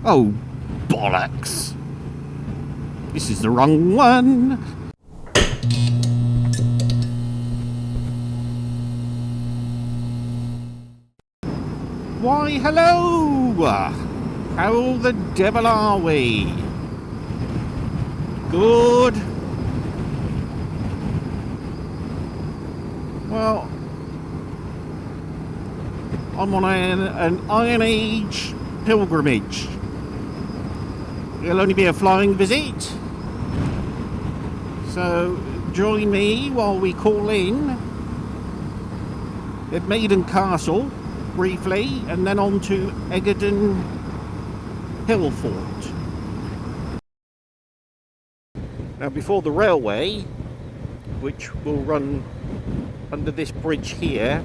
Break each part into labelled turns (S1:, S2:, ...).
S1: Oh, bollocks. This is the wrong one. Why, hello! How the devil are we? Good. Well, I'm on an Iron Age pilgrimage. It'll only be a flying visit. So join me while we call in at Maiden Castle briefly, and then on to Egerton Hill Fort. Now, before the railway, which will run under this bridge here,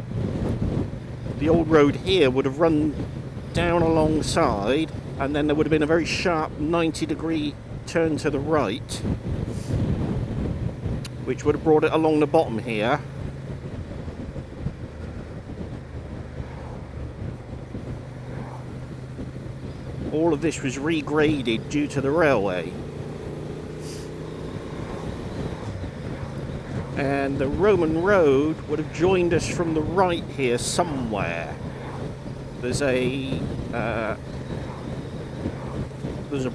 S1: the old road here would have run down alongside, and then there would have been a very sharp 90-degree turn to the right, which would have brought it along the bottom here. All of this was regraded due to the railway. And the Roman road would have joined us from the right here somewhere. There's a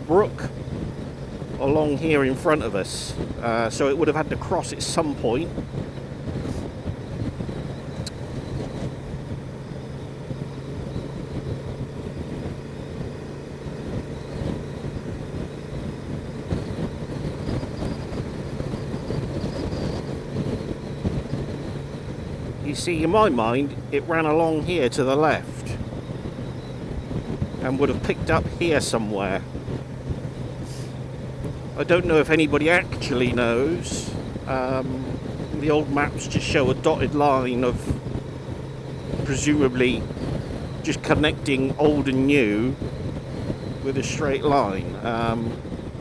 S1: brook along here in front of us, so it would have had to cross at some point. You see, in my mind, it ran along here to the left and would have picked up here somewhere. I don't know if anybody actually knows. The old maps just show a dotted line of presumably just connecting old and new with a straight line.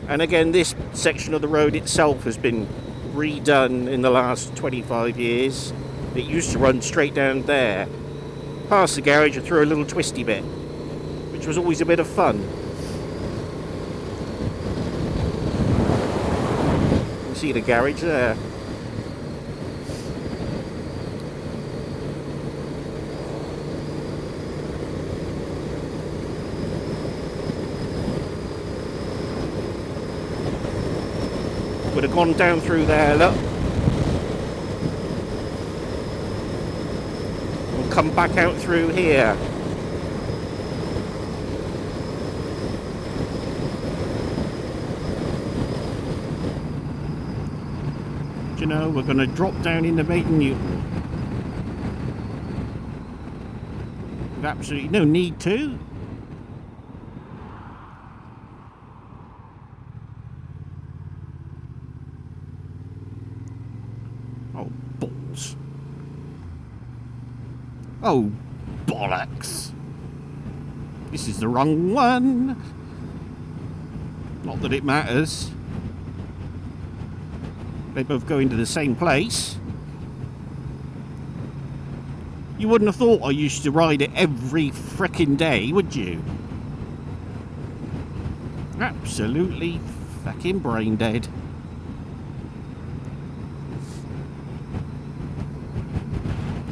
S1: And again, this section of the road itself has been redone in the last 25 years. It used to run straight down there, past the garage and through a little twisty bit, which was always a bit of fun. You see the garage there. Would have gone down through there, look. Come back out through here. Do you know, we're going to drop down in the Maiden Newton. With absolutely no need to. Oh, balls. Oh, bollocks. This is the wrong one. Not that it matters. They both go into the same place. You wouldn't have thought I used to ride it every frickin' day, would you? Absolutely fucking brain dead.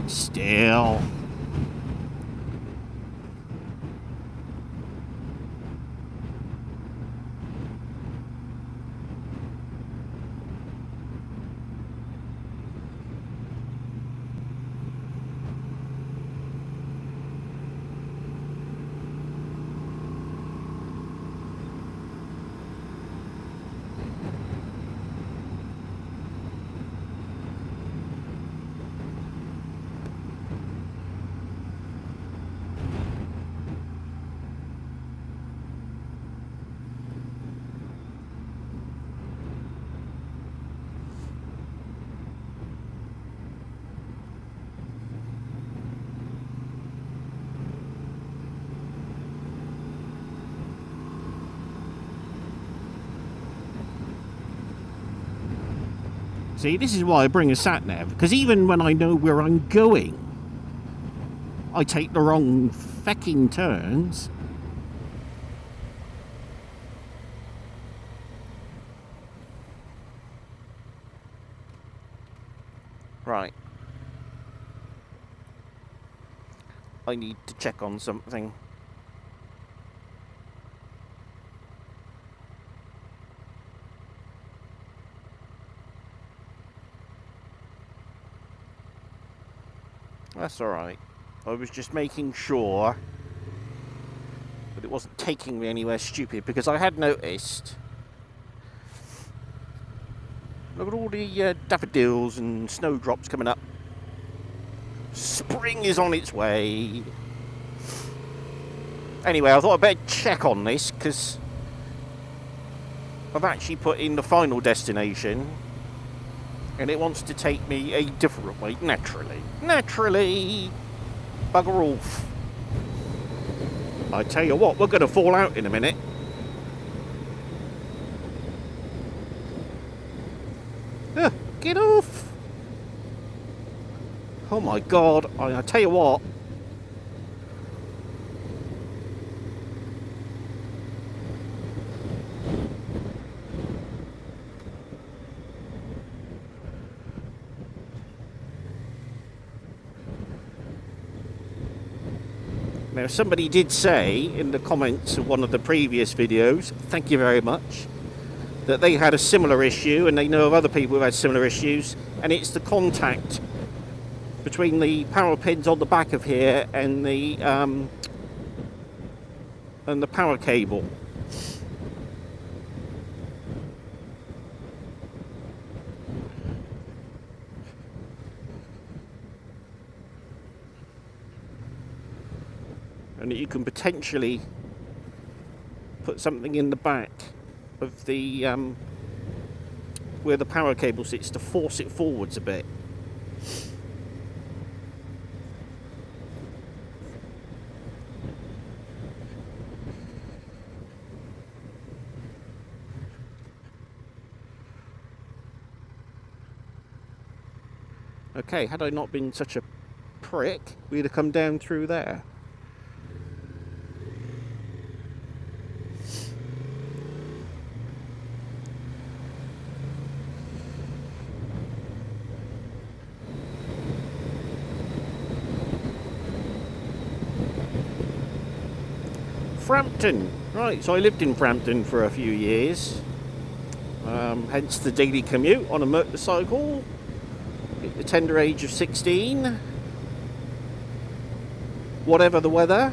S1: Still. See, this is why I bring a sat-nav, because even when I know where I'm going, I take the wrong fecking turns. Right. I need to check on something. That's alright. I was just making sure that it wasn't taking me anywhere stupid, because I had noticed. Look at all the daffodils and snowdrops coming up. Spring is on its way. Anyway, I thought I'd better check on this, because I've actually put in the final destination, and it wants to take me a different way, naturally. Naturally! Bugger off. I tell you what, we're going to fall out in a minute. Get off! Oh my god, I tell you what. Now, somebody did say in the comments of one of the previous videos, thank you very much, that they had a similar issue, and they know of other people who've had similar issues, and it's the contact between the power pins on the back of here and the power cable. And you can potentially put something in the back of the where the power cable sits to force it forwards a bit. Okay, had I not been such a prick, we'd have come down through there. Frampton. Right, so I lived in Frampton for a few years. Hence the daily commute on a motorcycle at the tender age of 16. Whatever the weather.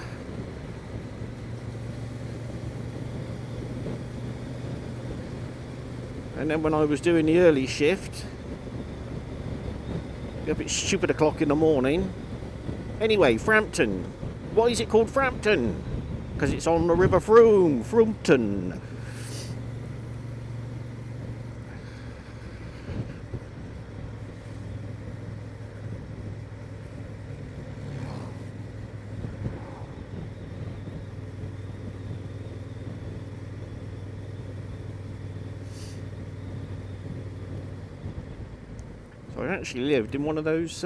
S1: And then when I was doing the early shift, up at stupid o'clock in the morning. Anyway, Frampton. Why is it called Frampton? Because it's on the River Frome, Frompton. So I actually lived in one of those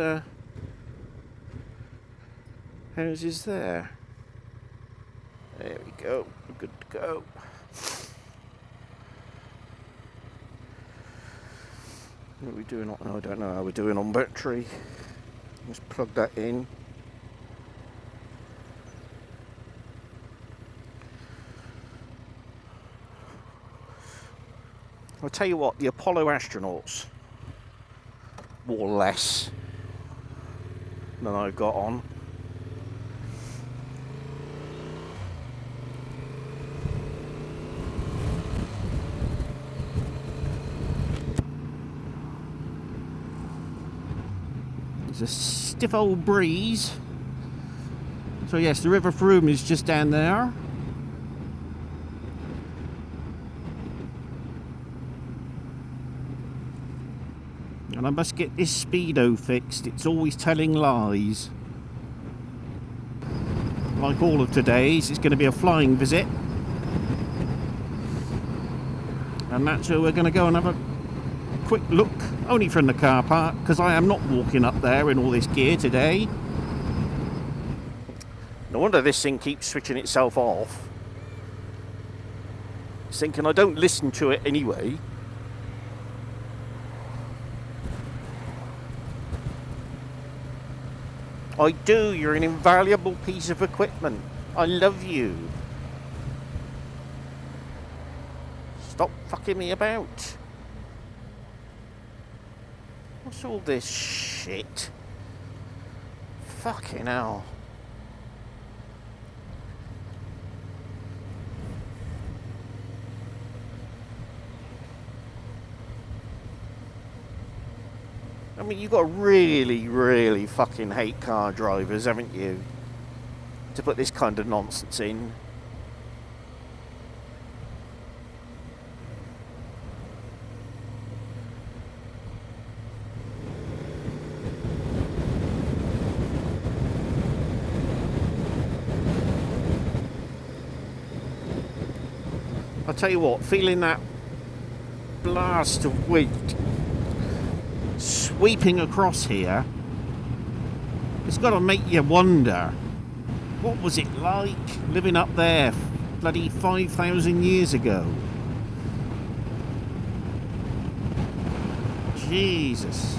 S1: houses there. There we go, we're good to go. What are we doing on? I don't know how we're doing on battery. Let's plug that in. I'll tell you what, the Apollo astronauts wore less than I got on. There's a stiff old breeze. So yes, the River Frome is just down there. And I must get this speedo fixed. It's always telling lies. Like all of today's, it's going to be a flying visit. And that's where we're going to go and have a quick look, only from the car park, because I am not walking up there in all this gear today. No wonder this thing keeps switching itself off. It's thinking I don't listen to it anyway. I do. You're an invaluable piece of equipment. I love you. Stop fucking me about. What's all this shit? Fucking hell. I mean, you got to really, really fucking hate car drivers, haven't you? To put this kind of nonsense in. I'll tell you what, feeling that blast of wind sweeping across here, it's got to make you wonder, what was it like living up there bloody 5,000 years ago? Jesus.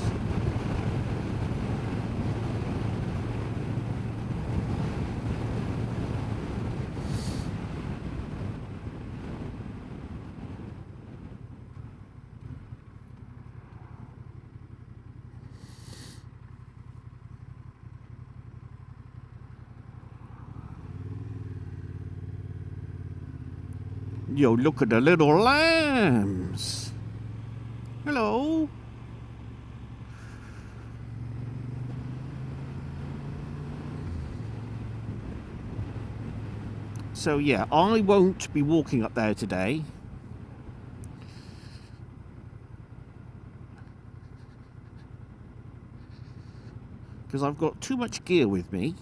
S1: Yo, look at the little lambs. Hello. So yeah, I won't be walking up there today. Because I've got too much gear with me.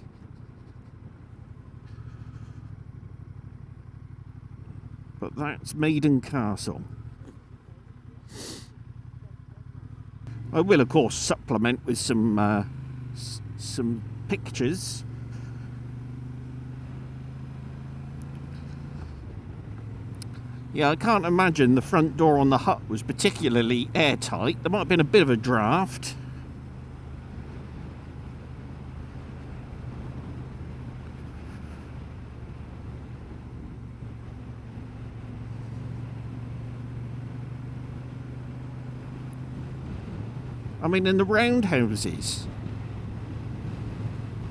S1: But that's Maiden Castle. I will, of course, supplement with some pictures. Yeah, I can't imagine the front door on the hut was particularly airtight. There might have been a bit of a draft. I mean, in the roundhouses.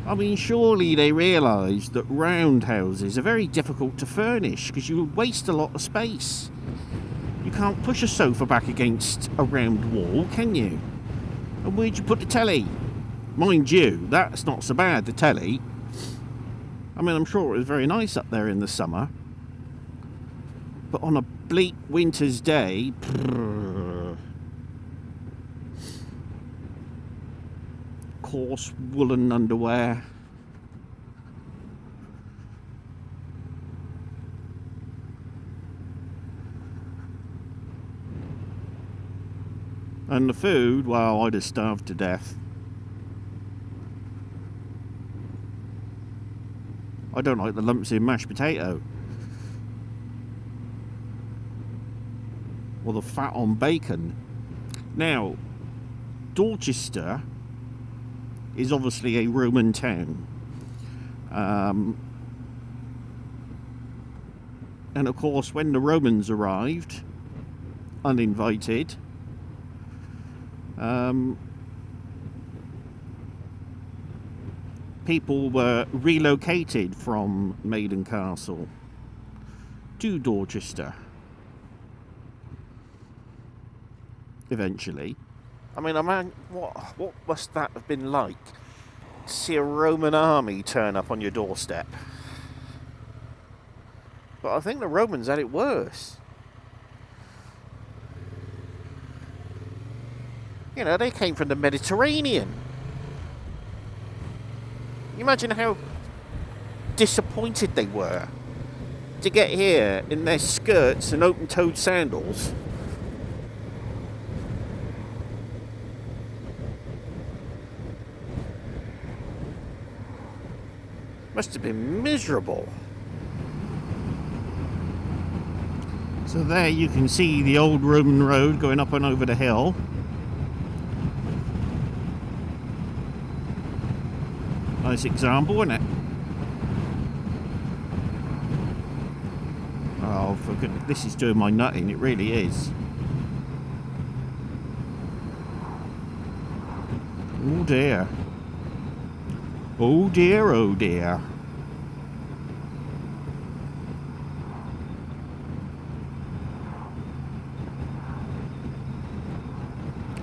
S1: I mean, surely they realise that roundhouses are very difficult to furnish because you waste a lot of space. You can't push a sofa back against a round wall, can you? And where'd you put the telly? Mind you, that's not so bad, the telly. I mean, I'm sure it was very nice up there in the summer. But on a bleak winter's day... coarse woolen underwear. And the food, well, I'd have starved to death. I don't like the lumps in mashed potato. Or the fat on bacon. Now, Dorchester is obviously a Roman town. And of course, when the Romans arrived, uninvited, people were relocated from Maiden Castle to Dorchester. Eventually. I mean, what must that have been like? To see a Roman army turn up on your doorstep. But I think the Romans had it worse. You know, they came from the Mediterranean. You imagine how disappointed they were to get here in their skirts and open-toed sandals. Must have been miserable. So there you can see the old Roman road going up and over the hill. nice example, isn't it? Oh, for goodness, this is doing my nutting, it really is. Oh dear. Oh dear, oh dear.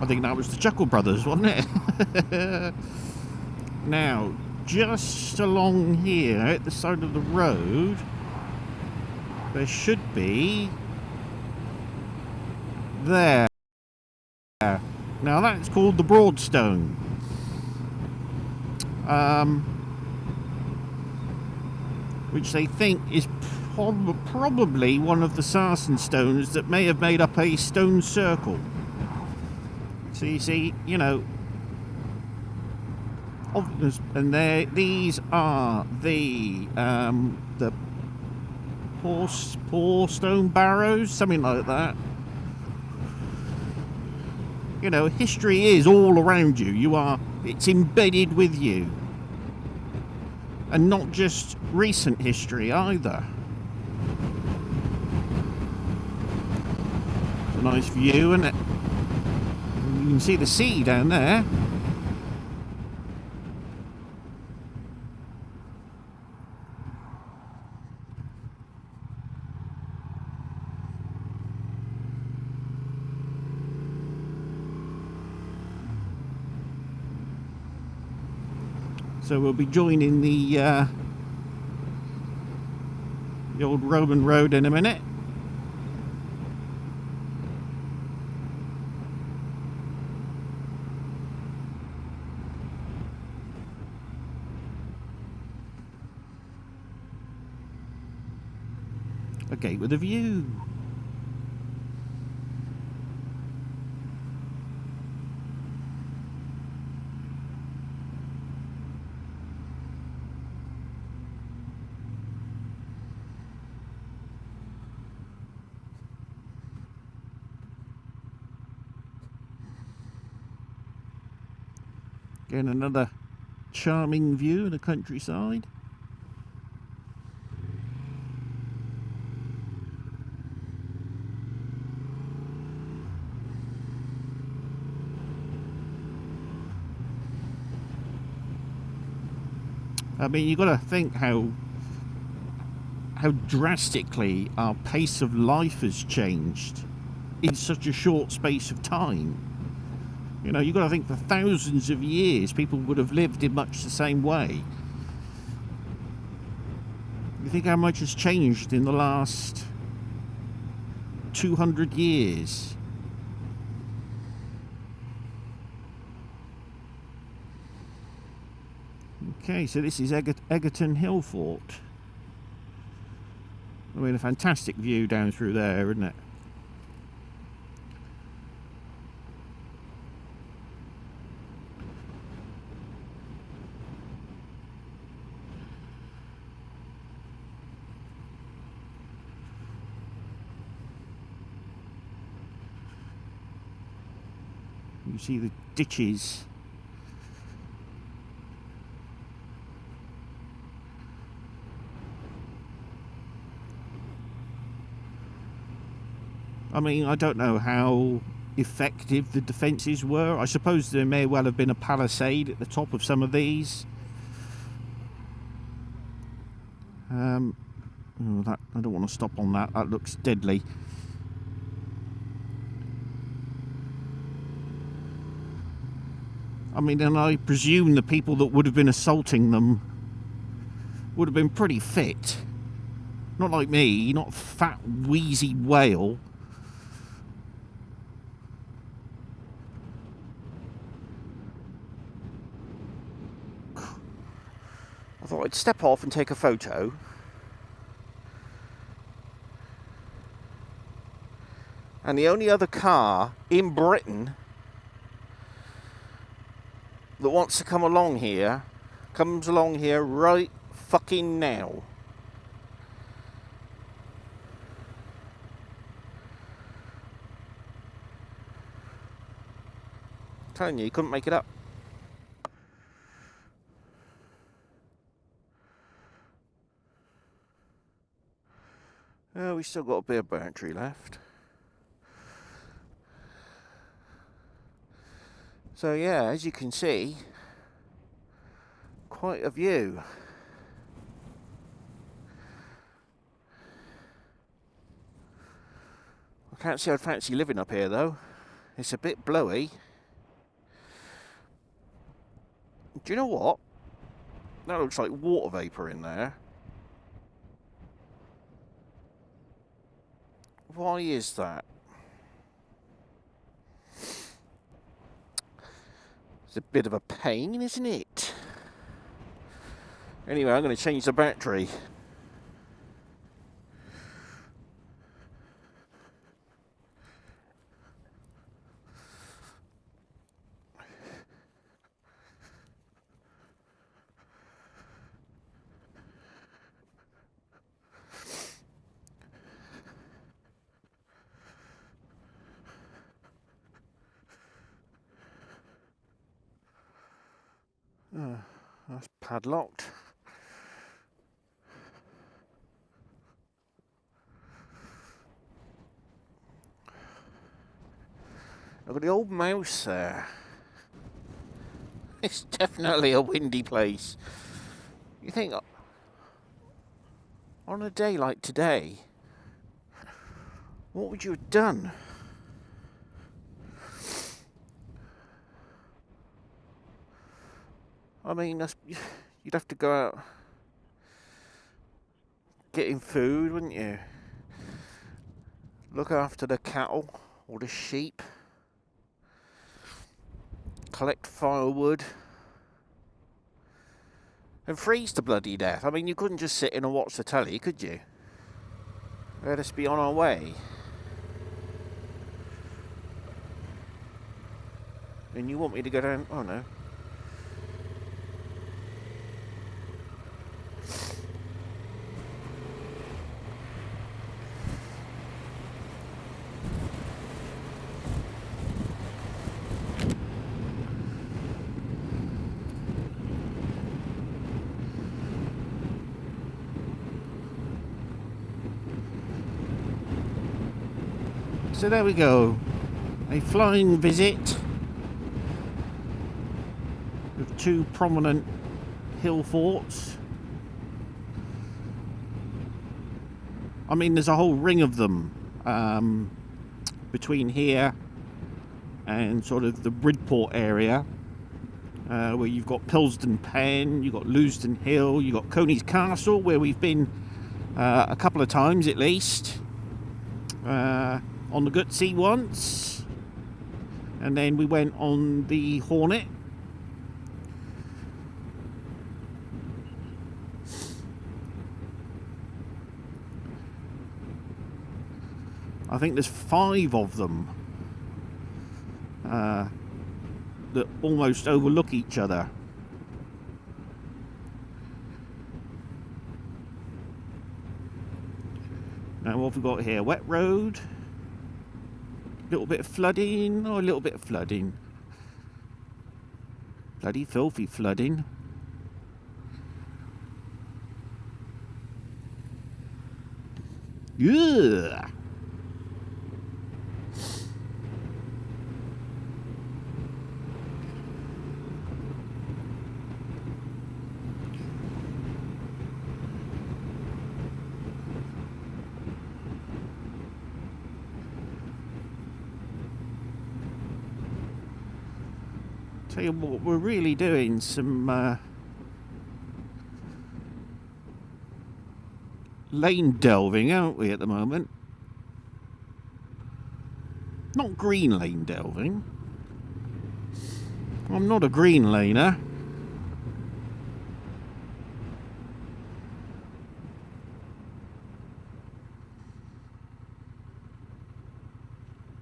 S1: I think that was the Chuckle Brothers, wasn't it? Now, just along here at the side of the road, there should be... There. Now that's called the Broadstone. Which they think is probably one of the sarsen stones that may have made up a stone circle. So you see, you know, and these are the poor stone barrows, something like that. You know, history is all around you. It's embedded with you. And not just recent history either. It's a nice view, isn't it? You can see the sea down there. So we'll be joining the old Roman road in a minute. A gate with a view. Again, another charming view of the countryside. I mean, you've got to think how drastically our pace of life has changed in such a short space of time. You know, you've got to think for thousands of years people would have lived in much the same way. You think how much has changed in the last 200 years? Okay, so this is Egerton Hill Fort. I mean, a fantastic view down through there, isn't it? You see the ditches. I mean, I don't know how effective the defences were. I suppose there may well have been a palisade at the top of some of these. Oh, that, I don't want to stop on that. That looks deadly. I mean, and I presume the people that would have been assaulting them would have been pretty fit. Not like me, not a fat, wheezy whale. I thought I'd step off and take a photo. And the only other car in Britain that wants to come along here comes along here right fucking now. I'm telling you, you couldn't make it up. We still got a bit of battery left. So yeah, as you can see, quite a view. I can't say I'd fancy living up here though. It's a bit blowy. Do you know what? That looks like water vapour in there. Why is that? It's a bit of a pain, isn't it? Anyway, I'm going to change the battery. That's padlocked. I've got the old mouse there. It's definitely a windy place. You think, on a day like today, what would you have done? I mean, you'd have to go out getting food, wouldn't you? Look after the cattle or the sheep. Collect firewood. And freeze to bloody death. I mean, you couldn't just sit in and watch the telly, could you? Let us be on our way. And you want me to go down? Oh no. So there we go, a flying visit with two prominent hill forts. I mean, there's a whole ring of them between here and sort of the Bridport area, where you've got Pilsden Pen, you've got Lewsden Hill, you've got Coney's Castle, where we've been a couple of times at least. On the Gutsy once, and then we went on the Hornet. I think there's 5 of them that almost overlook each other. Now what have we got here? Wet road. Little bit of flooding, or a little bit of flooding. Bloody filthy flooding. Yeah. Tell you what, we're really doing some lane delving, aren't we, at the moment? Not green lane delving. I'm not a green laner.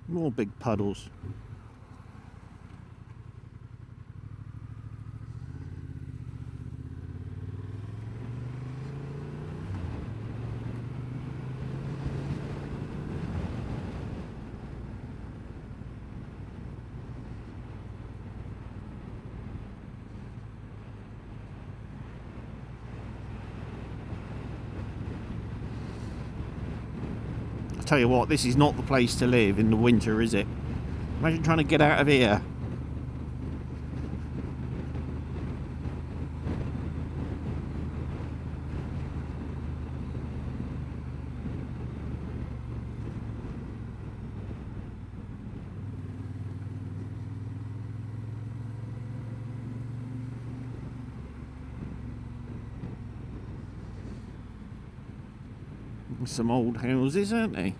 S1: More big puddles. tell you what, this is not the place to live in the winter, is it? Imagine trying to get out of here. Some old houses, aren't they?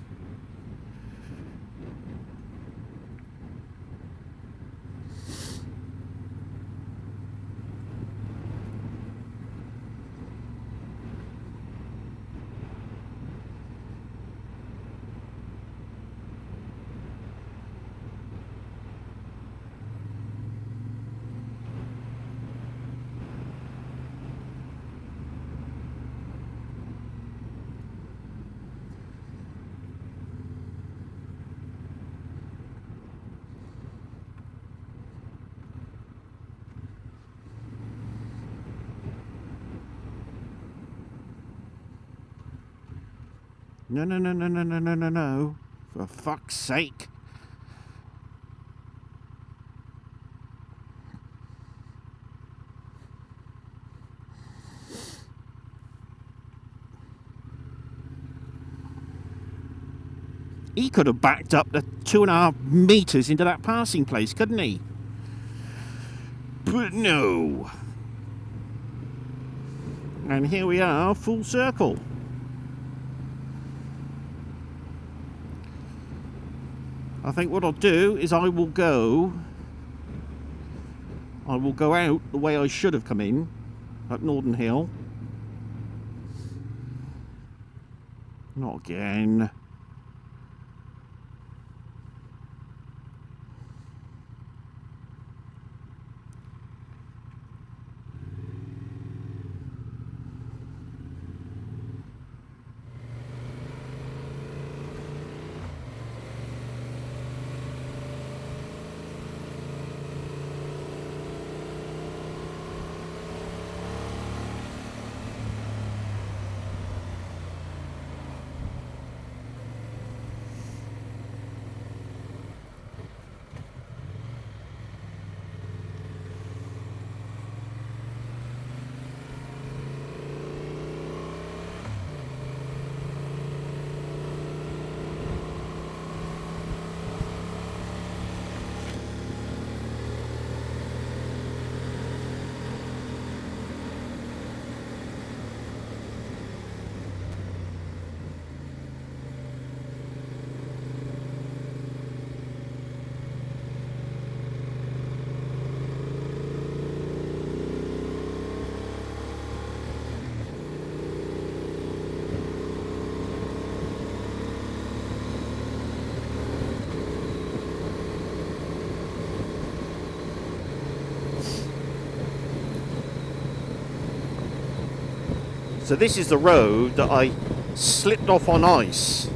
S1: No, no, no, no, no, no, no, no, no. For fuck's sake. He could have backed up the 2.5 meters into that passing place, couldn't he? But no. And here we are, full circle. I think what I'll do is I will go out the way I should have come in, up Northern Hill. Not again. So this is the road that I slipped off on ice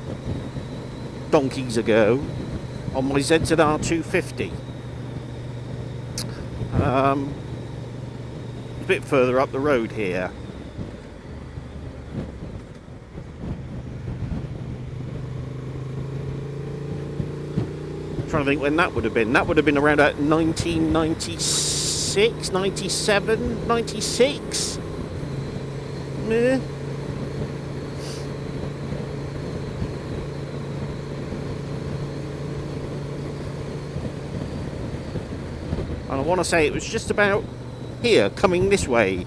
S1: donkeys ago on my ZZR 250. A bit further up the road here. I'm trying to think when that would have been. That would have been around 1996, 97, 96. Meh. And I want to say it was just about here, coming this way.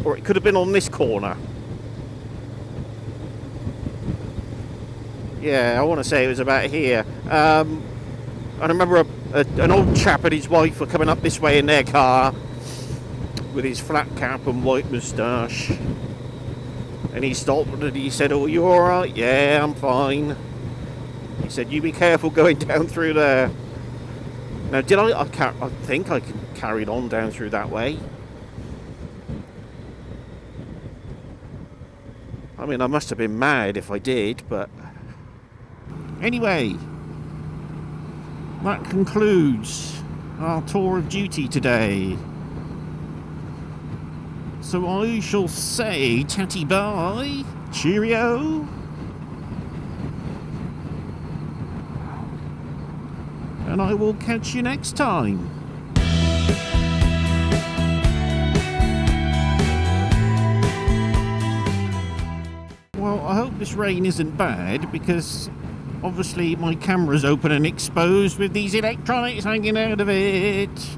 S1: Or it could have been on this corner. Yeah, I want to say it was about here. I remember an old chap and his wife were coming up this way in their car with his flat cap and white moustache. And he stopped and he said, "Oh, you alright?" "Yeah, I'm fine." He said, "You be careful going down through there." Now, did I think I carried on down through that way. I mean, I must have been mad if I did, but... Anyway, that concludes our tour of duty today. So I shall say tatty bye, cheerio. And I will catch you next time. Well, I hope this rain isn't bad, because obviously my camera's open and exposed with these electronics hanging out of it.